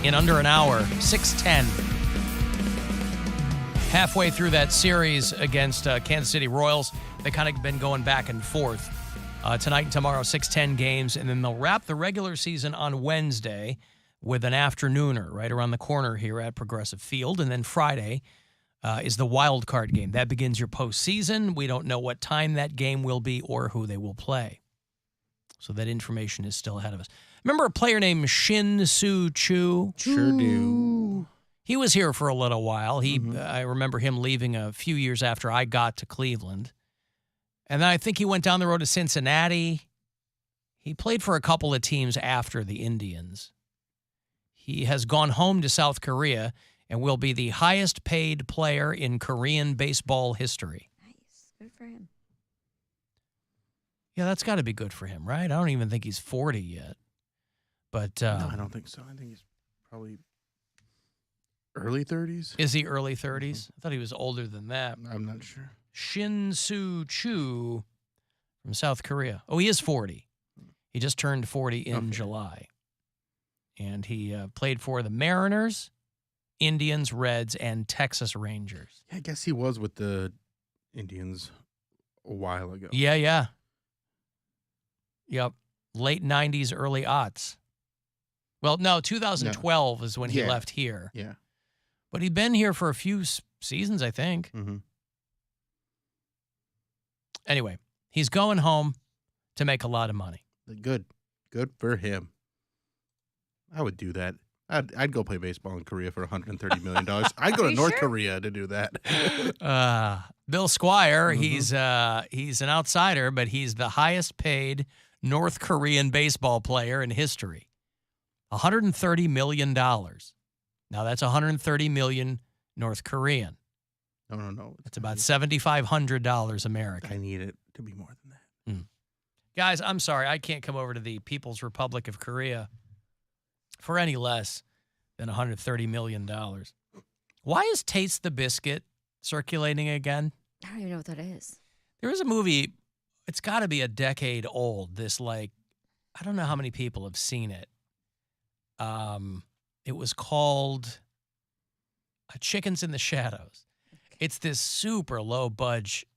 in under an hour, 6:10. Halfway through that series against Kansas City Royals. They kind of been going back and forth. Tonight and tomorrow, 6:10 games, and then they'll wrap the regular season on Wednesday with an afternooner right around the corner here at Progressive Field. And then Friday is the wild card game. That begins your postseason. We don't know what time that game will be or who they will play. So that information is still ahead of us. Remember a player named Shin Soo Choo? Sure do. He was here for a little while. I remember him leaving a few years after I got to Cleveland. And then I think he went down the road to Cincinnati. He played for a couple of teams after the Indians. He has gone home to South Korea and will be the highest paid player in Korean baseball history. Nice. Good for him. Yeah, that's got to be good for him, right? I don't even think he's 40 yet. But no, I don't think so. I think he's probably early 30s. Is he early 30s? I thought he was older than that. I'm not sure. Shin Soo Choo from South Korea. Oh, he is 40. He just turned 40 in July. And he played for the Mariners, Indians, Reds, and Texas Rangers. Yeah, I guess he was with the Indians a while ago. Yeah. Yep. Late 90s, early aughts. Well, no, 2012 is when he left here. Yeah. But he'd been here for a few seasons, I think. Mm-hmm. Anyway, he's going home to make a lot of money. Good. Good for him. I would do that. I'd go play baseball in Korea for $130 million. I'd go to North Korea to do that. Bill Squire, he's an outsider, but he's the highest paid North Korean baseball player in history. $130 million. Now that's $130 million North Korean. No. It's about $7,500 American. I need it to be more than that. Guys, I'm sorry. I can't come over to the People's Republic of Korea for any less than $130 million. Why is Taste the Biscuit circulating again? I don't even know what that is. There was a movie, it's got to be a decade old, I don't know how many people have seen it. It was called Chickens in the Shadows. It's this super low-budget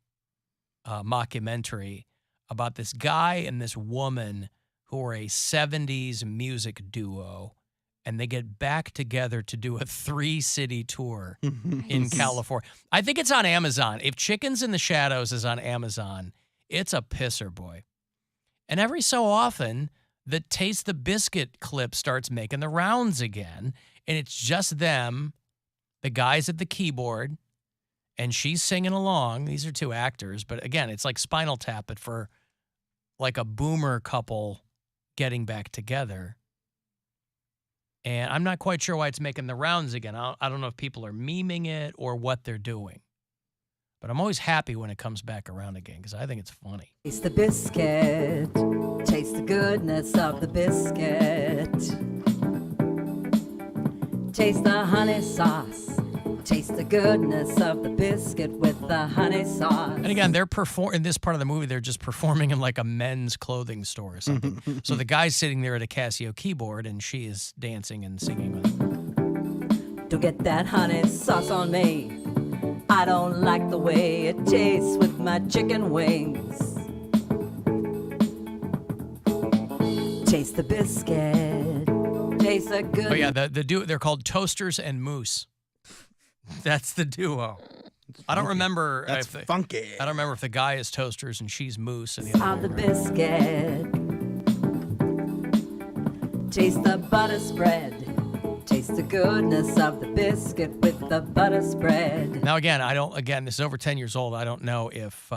mockumentary about this guy and this woman who are a 70s music duo, and they get back together to do a 3-city tour in California. I think it's on Amazon. If Chickens in the Shadows is on Amazon, it's a pisser, boy. And every so often, the Taste the Biscuit clip starts making the rounds again, and it's just them, the guys at the keyboard, and she's singing along. These are two actors, but again, it's like Spinal Tap, but for like a boomer couple getting back together. And I'm not quite sure why it's making the rounds again. I don't know if people are memeing it or what they're doing. But I'm always happy when it comes back around again because I think it's funny. Taste the biscuit. Taste the goodness of the biscuit. Taste the honey sauce. Taste the goodness of the biscuit with the honey sauce. And again, they're in this part of the movie, they're just performing in like a men's clothing store or something. So the guy's sitting there at a Casio keyboard and she is dancing and singing with him. Don't get that honey sauce on me. I don't like the way it tastes with my chicken wings. Taste the biscuit. Taste the good. Oh yeah, they're called Toasters and Moose. That's the duo. I don't remember. That's funky. I don't remember if the guy is Toasters and she's Moose. And the biscuit. Taste the butter spread. Taste the goodness of the biscuit with the butter spread. Now again, this is over 10 years old. I don't know if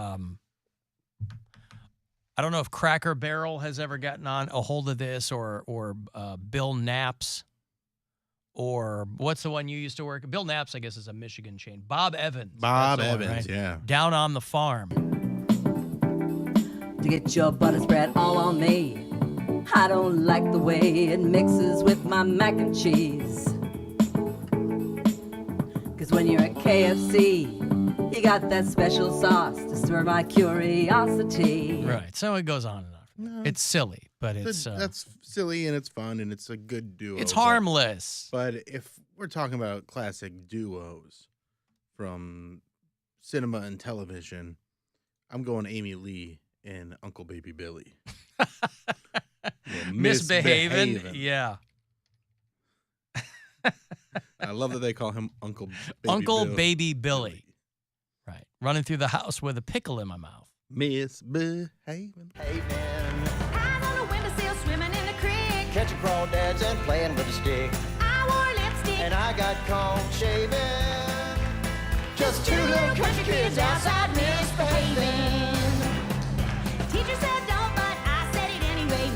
Cracker Barrel has ever gotten on a hold of this or Bill Knapp's. Or what's the one you used to work at? Bill Knapp's, I guess, is a Michigan chain. Bob Evans. Bob Evans, right? Yeah. Down on the farm. To get your butter spread all on me. I don't like the way it mixes with my mac and cheese. Cause when you're at KFC, you got that special sauce to stir my curiosity. Right, so it goes on and on from No, It's silly, but it's that's silly and it's fun and it's a good duo. it's harmless. But if we're talking about classic duos from cinema and television, I'm going Amy Lee and Uncle Baby Billy. Yeah, Misbehaving. Yeah. I love that they call him Uncle Baby Billy. Right. Running through the house with a pickle in my mouth. Misbehaving. Eyes on the windowsill, swimming in the creek. Catching crawdads and playing with a stick. I wore lipstick. And I got caught shaving. Just two little country kids outside misbehaving. Teacher said don't, but I said it anyway.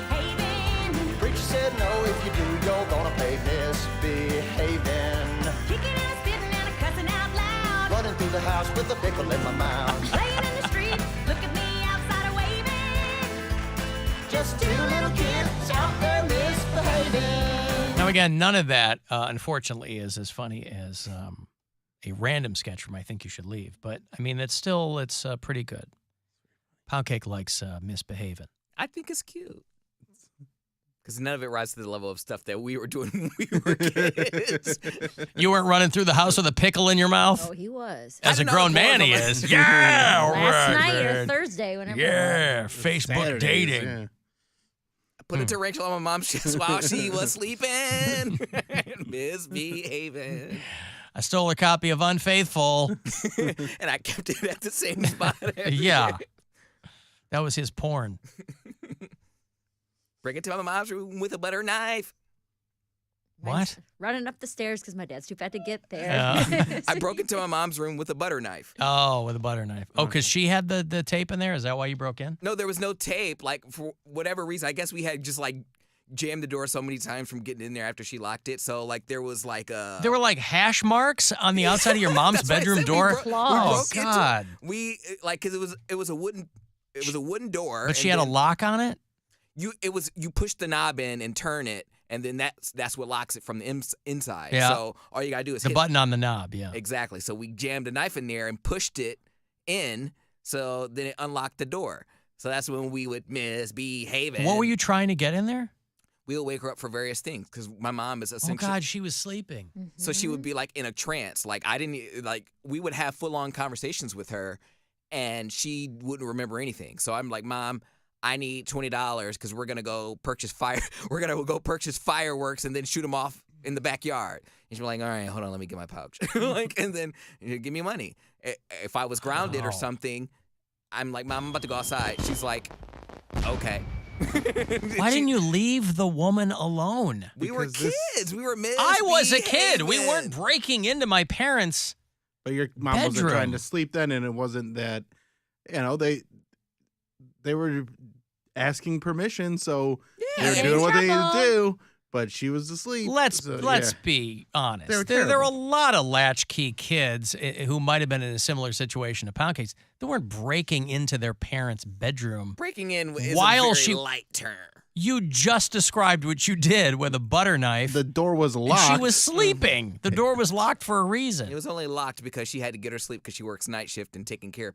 Misbehaving. Preacher said no, if you do, you're gonna pay misbehaving. Kicking and spitting and cussing out loud. Running through the house with a pickle in my mouth. Playing in the street, look at me outside waving. Just two little kids out there misbehaving. Now, again, none of that, unfortunately, is as funny as a random sketch from I Think You Should Leave. But, I mean, it's pretty good. Poundcake likes misbehaving. I think it's cute. Because none of it rises to the level of stuff that we were doing when we were kids. You weren't running through the house with a pickle in your mouth? Oh, he was. As a grown man, he is. Yeah, Last right, night or man. Thursday, whenever. Yeah, Facebook Saturdays, dating. yeah. I put a tarantula on my mom's chest while she was sleeping. Misbehaving. I stole a copy of Unfaithful. And I kept it at the same spot. Yeah. That was his porn. Bring it to my mom's room with a butter knife. What? Running up the stairs because my dad's too fat to get there. Yeah. I broke into my mom's room with a butter knife. Oh, with a butter knife. Oh, because she had the tape in there? Is that why you broke in? No, there was no tape. Like, for whatever reason, I guess we had just, like, jammed the door so many times from getting in there after she locked it. So, like, there was, like, a... There were, like, hash marks on the outside of your mom's That's what I bedroom said. door? We Oh, broke into- God. Because it was a wooden door. But she and had a then lock on it? You push the knob in and turn it, and then that's what locks it from the inside. Yeah. So all you gotta do is The hit button on the knob, yeah. Exactly. So we jammed a knife in there and pushed it in, so then it unlocked the door. So that's when we would misbehave. What were you trying to get in there? We would wake her up for various things because my mom is Oh, essentially. God, she was sleeping. So she would be like in a trance. Like we would have full on conversations with her, and she wouldn't remember anything. So I'm like, Mom, I need $20 because we're gonna go purchase fireworks and then shoot them off in the backyard. And she'd be like, all right, hold on, let me get my pouch. And then give me money. If I was grounded or something, I'm like, Mom, I'm about to go outside. She's like, okay. Why didn't you leave the woman alone? We were kids. We were I was a kid. We misbehaving. weren't breaking into my parents' But your mom wasn't bedroom. trying to sleep then, and it wasn't that, they were asking permission, so they were Yeah, doing what they needed trouble. to do, but she was asleep. Let's so, let's yeah. be honest. They were There are a terrible. lot of latchkey kids who might have been in a similar situation to Poundcake's. They weren't breaking into their parents' bedroom. Breaking in is While a very she- light term. You just described what you did with a butter knife. The door was and locked. she was sleeping. The door was locked for a reason. It was only locked because she had to get her sleep because she works night shift and taking care of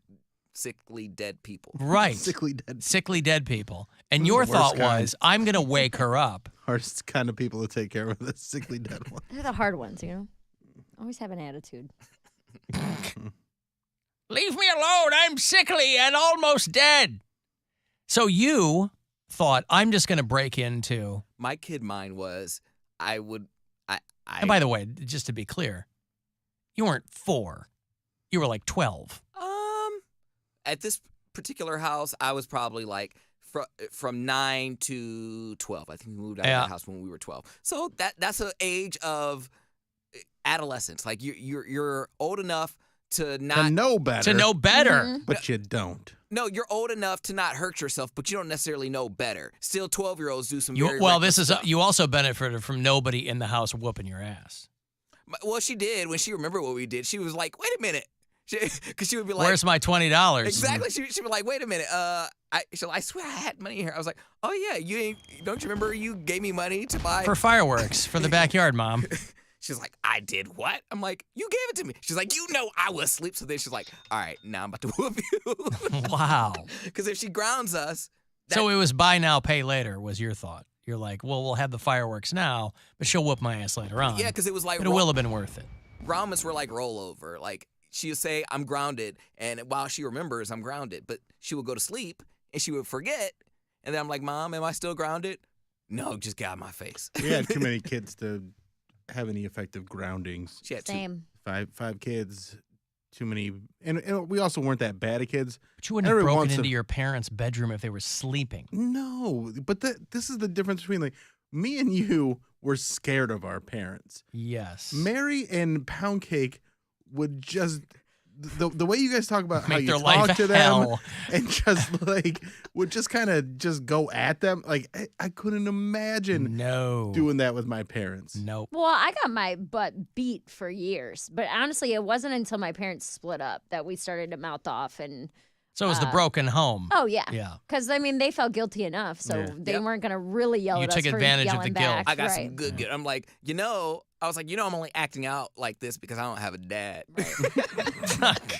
sickly dead people. Right. sickly dead. Sickly dead people. And Those are your the worst thought kind. was, I'm going to wake her up. Hardest kind of people to take care of, the sickly dead one. They're the hard ones, you know? Always have an attitude. Leave me alone. I'm sickly and almost dead. So you thought, I'm just going to break into. My kid mind was, And by the way, just to be clear, you weren't 4. You were like 12. At this particular house, I was probably like from 9 to 12. I think we moved out of that house when we were 12. So that's an age of adolescence. Like you're old enough to not To know better. To know better. Mhm. But you don't. No, you're old enough to not hurt yourself, but you don't necessarily know better. Still, 12-year-olds do some very Well, reckless this is stuff. you also benefited from nobody in the house whooping your ass. Well, she did. When she remembered what we did, she was like, wait a minute. Because she would be like, Where's my $20? exactly. She'd be like, wait a minute. I swear I had money here. I was like, oh, yeah. Don't you remember you gave me money to buy? For fireworks for the backyard, Mom. She's like, I did what? I'm like, you gave it to me. She's like, you know I was asleep. So then she's like, all right, now I'm about to whoop you. Wow. Because if she grounds us, So it was buy now, pay later was your thought. You're like, well, we'll have the fireworks now, but she'll whoop my ass later on. yeah, because it was like But it will have been worth it. groundments were like rollover. Like she would say, I'm grounded. And while she remembers I'm grounded, but she would go to sleep and she would forget. And then I'm like, Mom, am I still grounded? No, just get out of my face. We had too many kids to have any effective groundings. She had two. Same. Five kids, too many. And we also weren't that bad of kids. But you wouldn't have Every broken once into in- your parents' bedroom if they were sleeping. No, but this is the difference between like me and you were scared of our parents. Yes. Mary and Poundcake would just the way you guys talk about how Make you their life talk to them hell. and just like would just kind of just go at them. Like I couldn't imagine No. doing that with my parents. Nope. Well, I got my butt beat for years, but honestly, it wasn't until my parents split up that we started to mouth off and. So it was the broken home. Oh yeah. Yeah. Because I mean, they felt guilty enough, so Yeah. they Yep. weren't gonna really yell You at us took for advantage of yelling the guilt. back. I got right. some good. I'm like, I was like, I'm only acting out like this because I don't have a dad.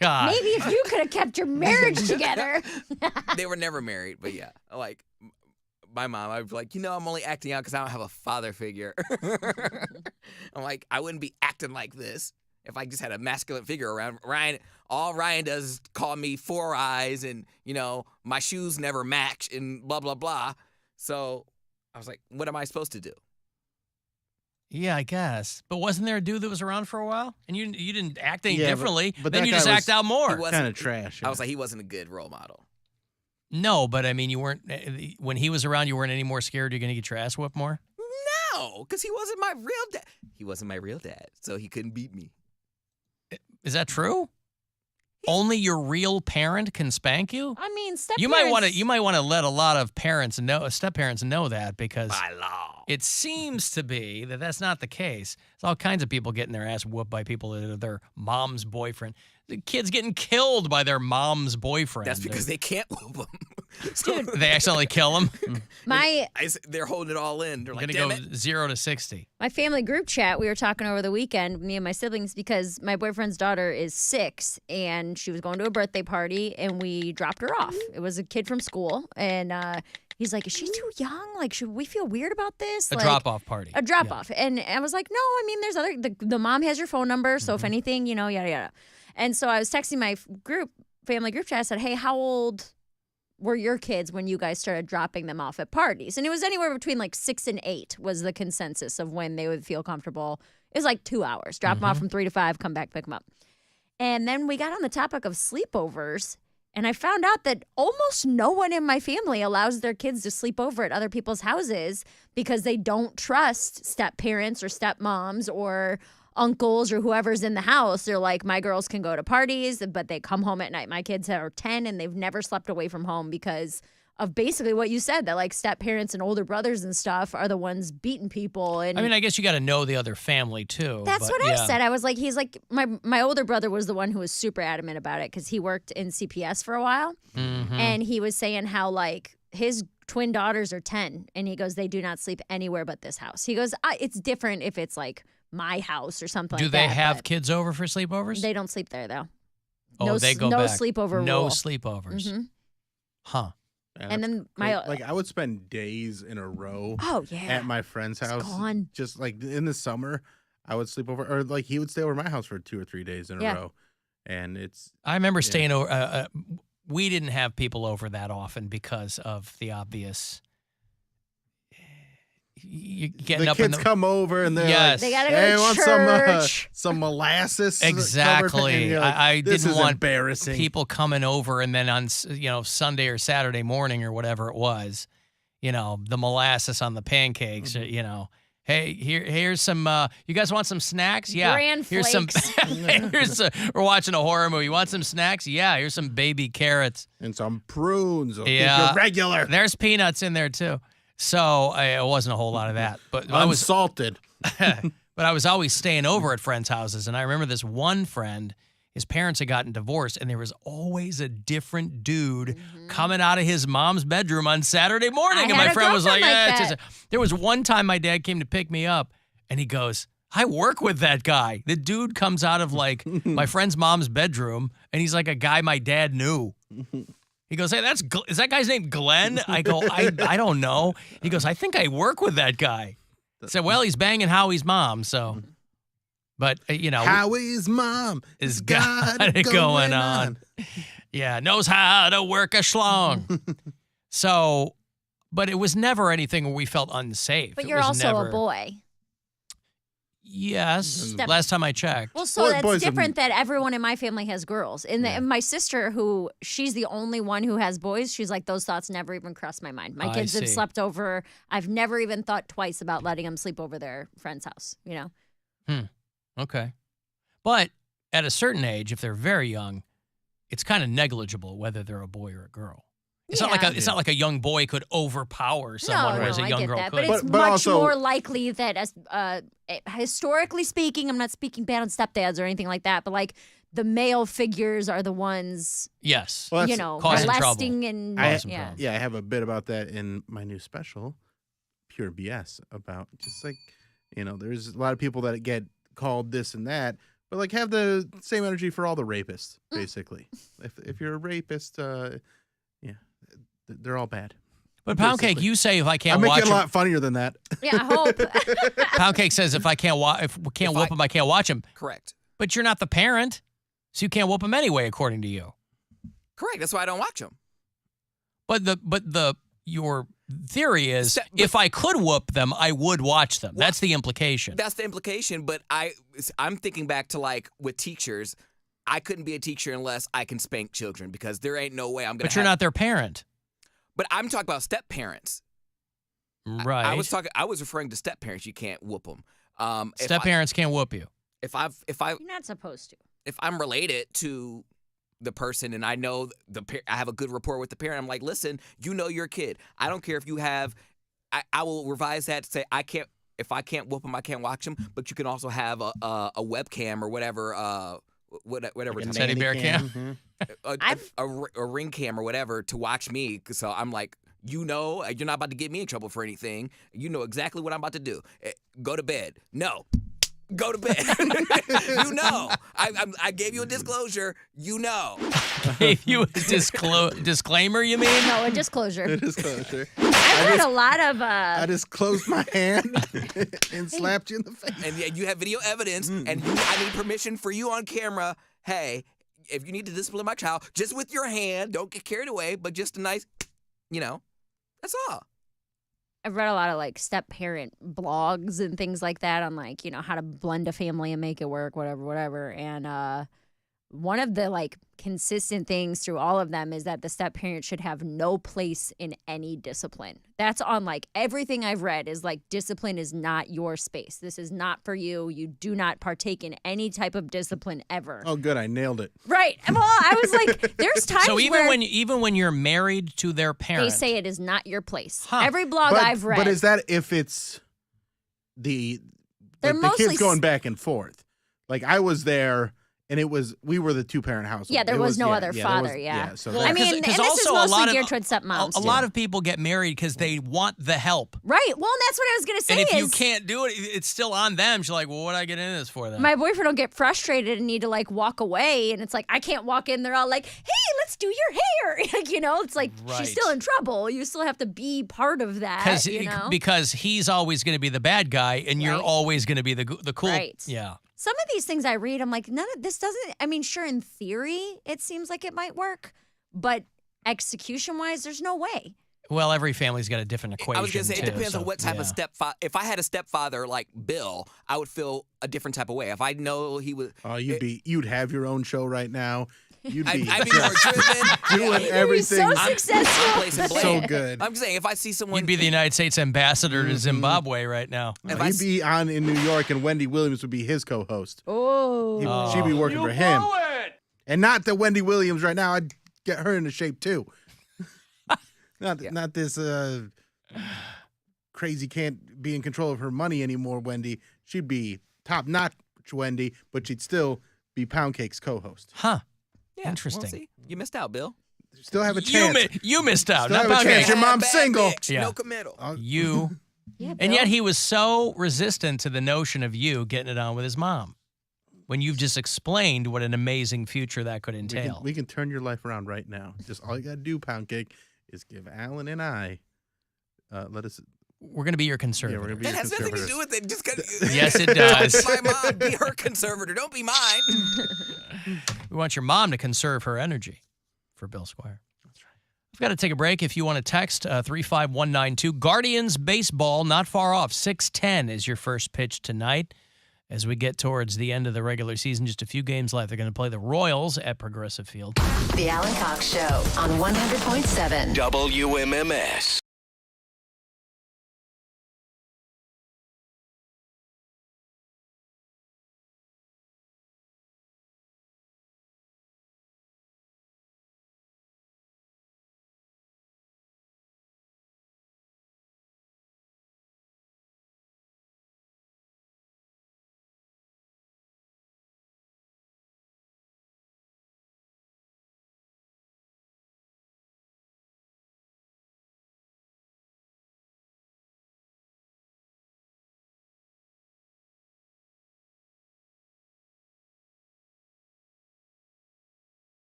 God. Maybe if you could have kept your marriage together. They were never married, but yeah, like my mom, I'd be like, I'm only acting out because I don't have a father figure. I'm like, I wouldn't be acting like this if I just had a masculine figure around. Ryan, all Ryan does is call me Four Eyes, and my shoes never match, and blah blah blah. So I was like, what am I supposed to do? Yeah, I guess. But wasn't there a dude that was around for a while? And you didn't act any Yeah, differently. but then that you guy just was- act out He more. wasn't Kind of trash. I was like, he wasn't a good role model. No, but I mean, you weren't, when he was around, you weren't any more scared you're going to get your ass whooped more? No, because he wasn't my real dad. He wasn't my real dad, so he couldn't beat me. Is that true? Only your real parent can spank you? I mean, step You might want to let a lot of parents know, step parents know that, because By law. it seems to be that that's not the case. There's all kinds of people getting their ass whooped by people that are their mom's boyfriend. The kids getting killed by their mom's boyfriend. That's because they can't whoop him. So they accidentally kill them. they're holding it all in. They're I'm like, going damn to it. go 0 to 60. My family group chat, we were talking over the weekend, me and my siblings, because my boyfriend's daughter is 6 and she was going to a birthday party and we dropped her off. It was a kid from school and he's like, is she too young? Like, should we feel weird about this? A Like, drop-off party. A drop off. And I was like, no, I mean, there's the mom has your phone number. So if anything, yada, yada. And so I was texting my family group chat. I said, hey, how old were your kids when you guys started dropping them off at parties? And it was anywhere between like 6 and 8 was the consensus of when they would feel comfortable. It was like 2 hours. Drop them off from 3 to 5, come back, pick them up. And then we got on the topic of sleepovers. And I found out that almost no one in my family allows their kids to sleep over at other people's houses because they don't trust step parents or stepmoms or uncles or whoever's in the house. They're like, my girls can go to parties, but they come home at night. My kids are 10 and they've never slept away from home because of basically what you said, that like step parents and older brothers and stuff are the ones beating people. And I mean, I guess you got to know the other family too. that's but what yeah. I said. I was like, he's like, my older brother was the one who was super adamant about it because he worked in CPS for a while. Mhm. And he was saying how like his twin daughters are 10 and he goes, they do not sleep anywhere but this house. He goes, it's different if it's like my house or something Do like they that. have but kids over for sleepovers? They don't sleep there though. oh, no, they go no back. sleepover No rule. sleepovers. Mhm. Huh. Yeah, And that's then great. my like I would spend days in a row oh yeah, at my friend's house. gone. Just like in the summer, I would sleep over, or like he would stay over at my house for 2 or 3 days in a Yeah. row, and it's I remember Yeah. staying over. We didn't have people over that often because of the obvious. You getting the up in kids the come over and they're Yes. They gotta go like, "Hey, to want church. some molasses?" covered?" Exactly. And you're like, I this didn't is want embarrassing. people coming over and then on Sunday or Saturday morning or whatever it was, the molasses on the pancakes. Hey, here's some. You guys want some snacks? Yeah. Bran here's flakes. we're watching a horror movie. You want some snacks? Yeah. Here's some baby carrots. and some prunes. Will Yeah. keep you regular, There's peanuts in there too. So it wasn't a whole lot of that, but I was unsalted. but I was always staying over at friends' houses. And I remember this one friend, his parents had gotten divorced, and there was always a different dude coming out of his mom's bedroom on Saturday morning. I and had my a friend was like, girlfriend like it's that. there was one time my dad came to pick me up, and he goes, I work with that guy. The dude comes out of like my friend's mom's bedroom, and he's like a guy my dad knew. He goes, hey, is that guy's name Glenn? I go, I don't know. He goes, I think I work with that guy. I said, well, he's banging Howie's mom, so. But, Howie's mom has got it going on. Yeah, knows how to work a schlong. So, but it was never anything where we felt unsafe. But It you're was also never, a boy. Yes, last time I checked. Well, so Boys that's have- different that everyone in my family has girls. And my sister, who she's the only one who has boys, she's like, those thoughts never even crossed my mind. My I kids have see. slept over. I've never even thought twice about letting them sleep over their friend's house, Okay. But at a certain age, if they're very young, it's kind of negligible whether they're a boy or a girl. It's not like a young boy could overpower someone, whereas a I young get girl that. could. But it's But much also- more likely that, as historically speaking, I'm not speaking bad on stepdads or anything like that, but like the male figures are the ones, Yes. Well, that's- causing trouble. molesting and Causing yeah. trouble. Yeah, I have a bit about that in my new special, Pure BS, about just like, there's a lot of people that get called this and that, but like have the same energy for all the rapists, basically. If you're a rapist, they're all bad. But Poundcake, basically. you say if I can't I'm making watch it a him. lot funnier than that. Yeah, I hope. Poundcake says if we can't whoop him, I can't watch him. Correct. But you're not the parent, so you can't whoop him anyway, according to you. Correct. That's why I don't watch them. But your theory is if I could whoop them, I would watch them. That's the implication. That's the implication. But I'm thinking back to like with teachers. I couldn't be a teacher unless I can spank children because there ain't no way I'm gonna. But you're not their parent, But I'm talking about step parents. right? I was referring to step parents. You can't whoop them. Step parents can't whoop you. If I You're not supposed to. if I'm related to the person and I know I have a good rapport with the parent, I'm like, listen, you know your kid. I don't care if you have. I will revise that to say if I can't whoop them, I can't watch them. But you can also have a webcam or whatever. Whatever Like a it's Teddy bear nanny cam. a ring cam or whatever to watch me. So I'm like, you're not about to get me in trouble for anything. You know exactly what I'm about to do. Go to bed. No. Go to bed. I gave you a disclosure. Gave you a disclaimer, you mean? No, a disclosure. Disclosure. I've heard a lot of. I just closed my hand and slapped you in the face. And yeah, you have video evidence, and I need permission for you on camera. Hey, if you need to discipline my child, just with your hand, don't get carried away, but just a nice, that's all. I've read a lot of like step parent blogs and things like that on like, how to blend a family and make it work, whatever. And one of the like consistent things through all of them is that the step parent should have no place in any discipline. That's on like everything I've read is like discipline is not your space. This is not for you. You do not partake in any type of discipline ever. Oh, good. I nailed it. Right. Well, I was like, there's times So where even when you're married to their they parent, say it is not your place. Huh. Every blog I've read. But is that if it's the They're kids mostly going back and forth? Like I was there, and we were the 2-parent household. Yeah, there It was no other there father, was- yeah. so Well, I that- mean, and this is also a mostly lot of- geared towards stepmoms. a lot of people get married because they want the help. Right. Well, and that's what I was going to say And if you is can't do it, it's still on them. She's like, well, what did I get into this for then? my boyfriend will get frustrated and need to like walk away. And it's like, I can't walk in. They're all like, hey, let's do your hair. Like, it's like Right. she's still in trouble. You still have to be part of that, Because he's always going to be the bad guy and you're Right. always going to be the cool. Right. Yeah. Some of these things I read, I'm like, none of this doesn't, I mean, sure, in theory, it seems like it might work. But execution-wise, there's no way. Well, every family's got a different equation. I was going to say, it too, depends so, on what type yeah. of stepfather. If I had a stepfather like Bill, I would feel a different type of way. If I know he was. Oh, you'd have your own show right now. You'd be I'd be more driven. doing You'd be everything so I'm successful. placing blame. so good. I'm saying, if I see someone. You'd be the United States ambassador to Zimbabwe right now. If I He'd be on in New York, and Wendy Williams would be his co-host. Oh. She'd be working for him. And not that Wendy Williams right now. I'd get her into shape too. Not this crazy can't be in control of her money anymore, Wendy. She'd be top-notch Wendy, but she'd still be Poundcake's co-host. Huh. Yeah, Interesting. Well, see, you missed out, Bill. Still have a chance. You missed out. Still Not have a chance. Poundcake. Your mom's Bad single. bitch, Yeah. No committal. You Yeah, And yet Bill. he was so resistant to the notion of you getting it on with his mom when you've just explained what an amazing future that could entail. We can turn your life around right now. Just all you got to do, Poundcake, is give Alan and I, let us. We're going to be your Yeah, conservator. we're gonna be It your has nothing to conservators. do with it. Just 'cause Yes, it does. My mom, be her conservator. Don't be mine. We want your mom to conserve her energy for Bill Squire. That's right. I've got to take a break. If you want to text 35192, Guardians baseball, not far off. 6:10 is your first pitch tonight. As we get towards the end of the regular season, just a few games left. They're going to play the Royals at Progressive Field. The Alan Cox Show on 100.7 WMMS.